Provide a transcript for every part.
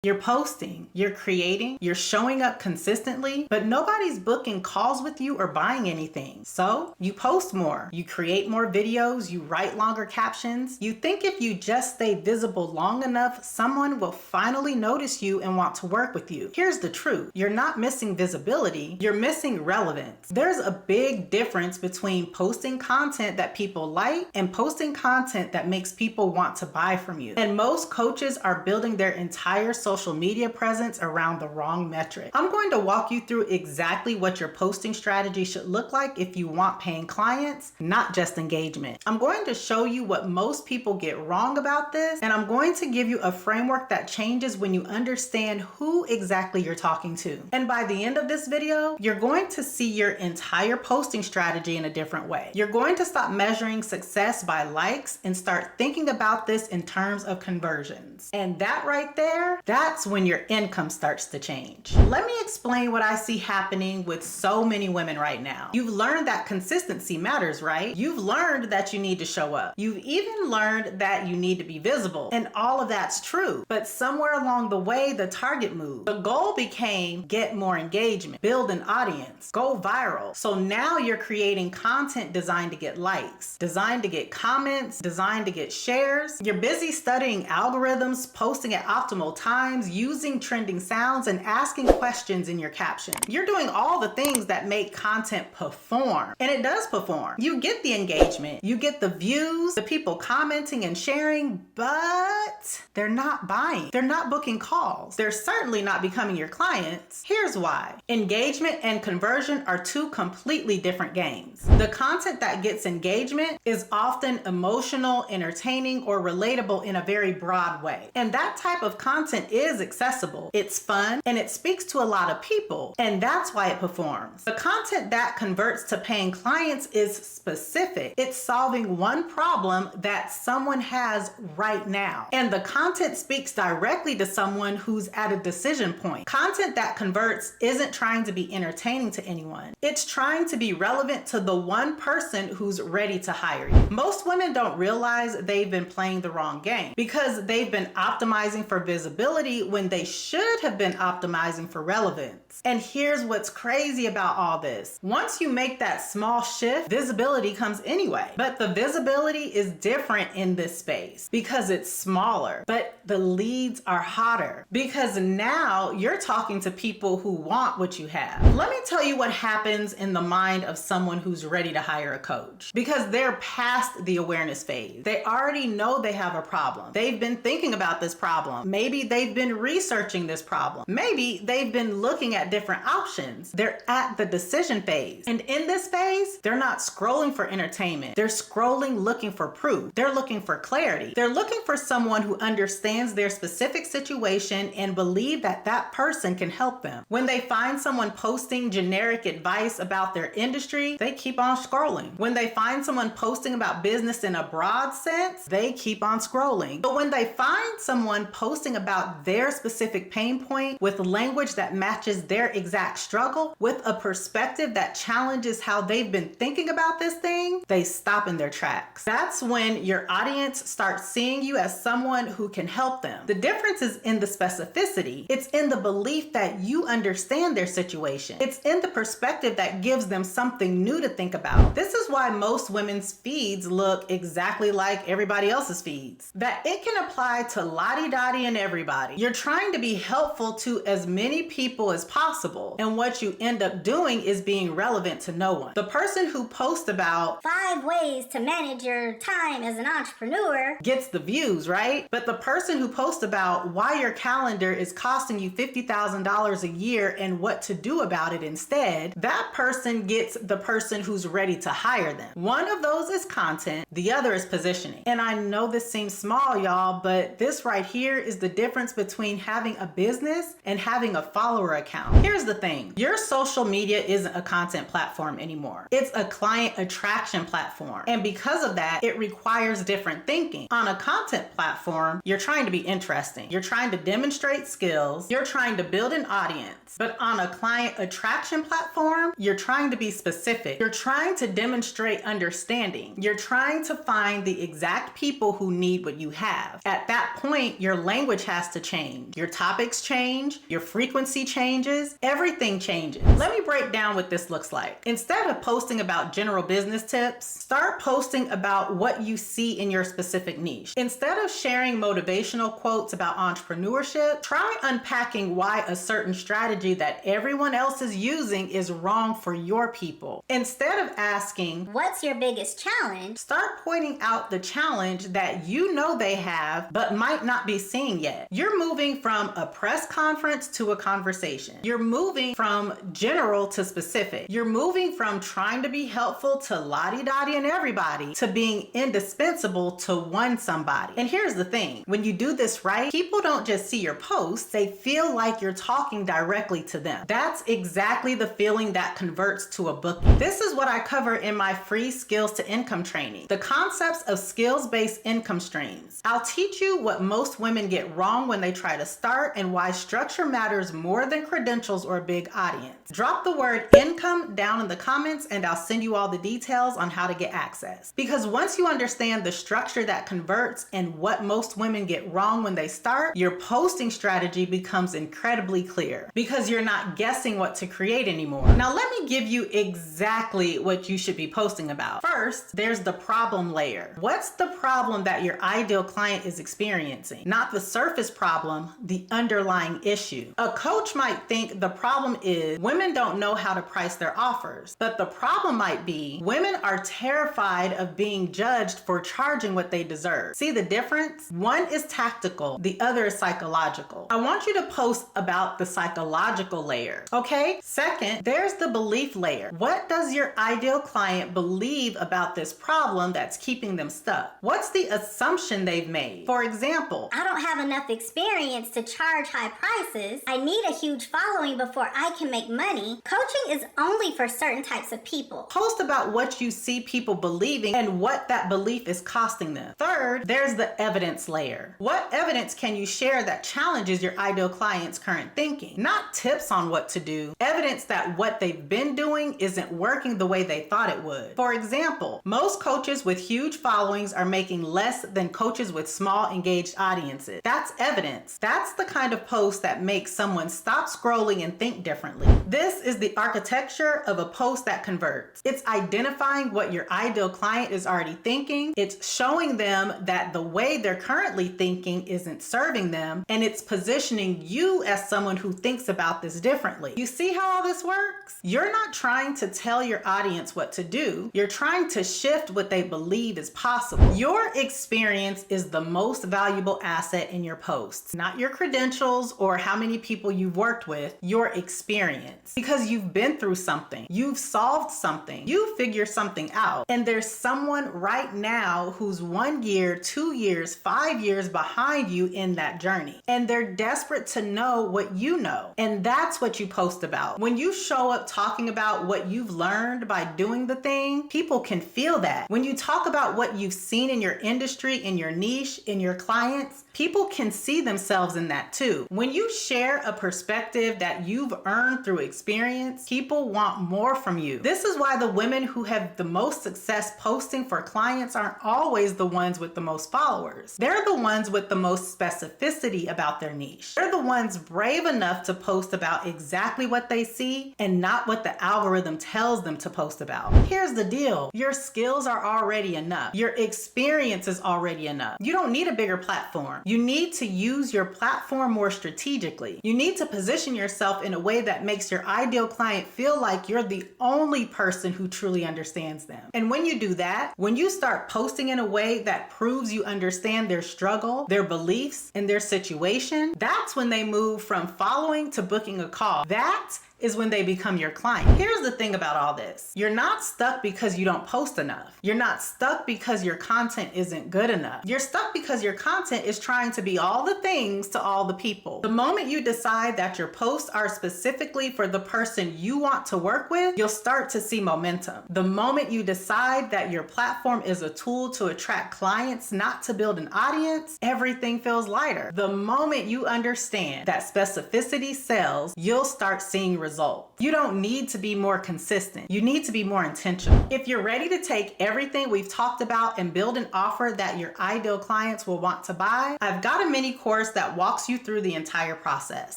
You're posting, you're creating, you're showing up consistently, but nobody's booking calls with you or buying anything. So you post more, you create more videos, you write longer captions. You think if you just stay visible long enough, someone will finally notice you and want to work with you. Here's the truth. You're not missing visibility, you're missing relevance. There's a big difference between posting content that people like and posting content that makes people want to buy from you. And most coaches are building their entire social media presence around the wrong metric. I'm going to walk you through exactly what your posting strategy should look like if you want paying clients, not just engagement. I'm going to show you what most people get wrong about this, and I'm going to give you a framework that changes when you understand who exactly you're talking to. And by the end of this video, you're going to see your entire posting strategy in a different way. You're going to stop measuring success by likes and start thinking about this in terms of conversions. And that right there, that's when your income starts to change. Let me explain what I see happening with so many women right now. You've learned that consistency matters, right? You've learned that you need to show up. You've even learned that you need to be visible. And all of that's true. But somewhere along the way, the target moved. The goal became get more engagement, build an audience, go viral. So now you're creating content designed to get likes, designed to get comments, designed to get shares. You're busy studying algorithms, posting at optimal times, using trending sounds, and asking questions in your caption. You're doing all the things that make content perform. And it does perform. You get the engagement, you get the views, the people commenting and sharing, but they're not buying. They're not booking calls. They're certainly not becoming your clients. Here's why. Engagement and conversion are two completely different games. The content that gets engagement is often emotional, entertaining, or relatable in a very broad way. And that type of content is accessible, it's fun, and it speaks to a lot of people, and that's why it performs. The content that converts to paying clients is specific. It's solving one problem that someone has right now, and the content speaks directly to someone who's at a decision point. Content that converts isn't trying to be entertaining to anyone. It's trying to be relevant to the one person who's ready to hire you. Most women don't realize they've been playing the wrong game because they've been optimizing for visibility when they should have been optimizing for relevance. And here's what's crazy about all this. Once you make that small shift, visibility comes anyway. But the visibility is different in this space because it's smaller, but the leads are hotter because now you're talking to people who want what you have. Let me tell you what happens in the mind of someone who's ready to hire a coach, because they're past the awareness phase. They already know they have a problem. They've been thinking about this problem. Maybe they've been researching this problem. Maybe they've been looking at different options. They're at the decision phase. And in this phase, they're not scrolling for entertainment. They're scrolling looking for proof. They're looking for clarity. They're looking for someone who understands their specific situation and believe that that person can help them. When they find someone posting generic advice about their industry, they keep on scrolling. When they find someone posting about business in a broad sense, they keep on scrolling. But when they find someone posting about their specific pain point with language that matches their exact struggle, with a perspective that challenges how they've been thinking about this thing, they stop in their tracks. That's when your audience starts seeing you as someone who can help them. The difference is in the specificity. It's in the belief that you understand their situation. It's in the perspective that gives them something new to think about. This is why most women's feeds look exactly like everybody else's feeds. That it can apply to lottie-dottie and everybody. You're trying to be helpful to as many people as possible, and what you end up doing is being relevant to no one. The person who posts about 5 ways to manage your time as an entrepreneur gets the views, right? But the person who posts about why your calendar is costing you $50,000 a year and what to do about it instead, that person gets the person who's ready to hire them. One of those is content, the other is positioning. And I know this seems small, y'all, but this right here is the difference between having a business and having a follower account. Here's the thing. Your social media isn't a content platform anymore. It's a client attraction platform. And because of that, it requires different thinking. On a content platform, you're trying to be interesting. You're trying to demonstrate skills. You're trying to build an audience. But on a client attraction platform, you're trying to be specific. You're trying to demonstrate understanding. You're trying to find the exact people who need what you have. At that point, your language has to change. Your topics change, your frequency changes, everything changes. Let me break down what this looks like. Instead of posting about general business tips, start posting about what you see in your specific niche. Instead of sharing motivational quotes about entrepreneurship, try unpacking why a certain strategy that everyone else is using is wrong for your people. Instead of asking, "What's your biggest challenge?" start pointing out the challenge that you know they have but might not be seeing yet. You're moving from a press conference to a conversation. You're moving from general to specific. You're moving from trying to be helpful to lottie-dottie and everybody to being indispensable to one somebody. And here's the thing, when you do this right, people don't just see your posts, they feel like you're talking directly to them. That's exactly the feeling that converts to a booking. This is what I cover in my free skills to income training, the concepts of skills-based income streams. I'll teach you what most women get wrong when they try to start and why structure matters more than credentials or a big audience. Drop the word income down in the comments and I'll send you all the details on how to get access. Because once you understand the structure that converts and what most women get wrong when they start, your posting strategy becomes incredibly clear because you're not guessing what to create anymore. Now let me give you exactly what you should be posting about. First, there's the problem layer. What's the problem that your ideal client is experiencing? Not the surface problem, the underlying issue. A coach might think the problem is women don't know how to price their offers, but the problem might be women are terrified of being judged for charging what they deserve. See the difference? One is tactical, the other is psychological. I want you to post about the psychological layer, okay? Second, there's the belief layer. What does your ideal client believe about this problem that's keeping them stuck? What's the assumption they've made? For example, "I don't have enough experience to charge high prices. I need a huge following before I can make money. Coaching is only for certain types of people." post about what you see people believing and what that belief is costing them. Third, there's the evidence layer. What evidence can you share that challenges your ideal client's current thinking? Not tips on what to do, evidence that what they've been doing isn't working the way they thought it would. For example, most coaches with huge followings are making less than coaches with small engaged audiences. That's evidence. That's the kind of post that makes someone stop scrolling and think differently. This is the architecture of a post that converts. It's identifying what your ideal client is already thinking. It's showing them that the way they're currently thinking isn't serving them, and it's positioning you as someone who thinks about this differently. You see how all this works? You're not trying to tell your audience what to do. You're trying to shift what they believe is possible. Your experience is the most valuable asset in your posts, not your credentials or how many people you've worked with, your experience. Because you've been through something, you've solved something, you figured something out, and there's someone right now who's 1 year, 2 years, 5 years behind you in that journey. And they're desperate to know what you know. And that's what you post about. When you show up talking about what you've learned by doing the thing, people can feel that. When you talk about what you've seen in your industry, in your niche, in your clients, people can see themselves in that too. When you share a perspective that you've earned through experience, people want more from you. This is why the women who have the most success posting for clients aren't always the ones with the most followers. They're the ones with the most specificity about their niche. They're the ones brave enough to post about exactly what they see and not what the algorithm tells them to post about. Here's the deal. Your skills are already enough. Your experience is already enough. You don't need a bigger platform. You need to use your platform more strategically. You need to position yourself in a way that makes your ideal client feel like you're the only person who truly understands them. And when you do that, when you start posting in a way that proves you understand their struggle, their beliefs, and their situation, that's when they move from following to booking a call. That is when they become your client. Here's the thing about all this. You're not stuck because you don't post enough. You're not stuck because your content isn't good enough. You're stuck because your content is trying to be all the things to all the people. The moment you decide that your posts are specifically for the person you want to work with, you'll start to see momentum. The moment you decide that your platform is a tool to attract clients, not to build an audience, everything feels lighter. The moment you understand that specificity sells, you'll start seeing results. You don't need to be more consistent. You need to be more intentional. If you're ready to take everything we've talked about and build an offer that your ideal clients will want to buy, I've got a mini course course that walks you through the entire process.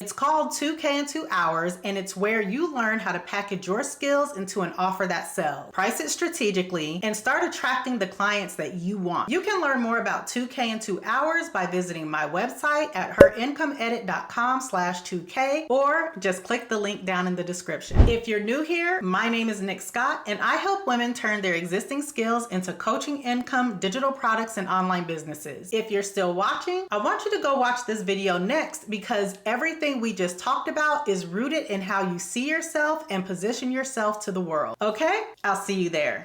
It's called 2K in 2 hours, and it's where you learn how to package your skills into an offer that sells. Price it strategically and start attracting the clients that you want. You can learn more about 2K in 2 hours by visiting my website at herincomeedit.com/2K, or just click the link down in the description. If you're new here, my name is Nick Scott, and I help women turn their existing skills into coaching income, digital products, and online businesses. If you're still watching, I want you to go watch this video next, because everything we just talked about is rooted in how you see yourself and position yourself to the world. Okay? I'll see you there.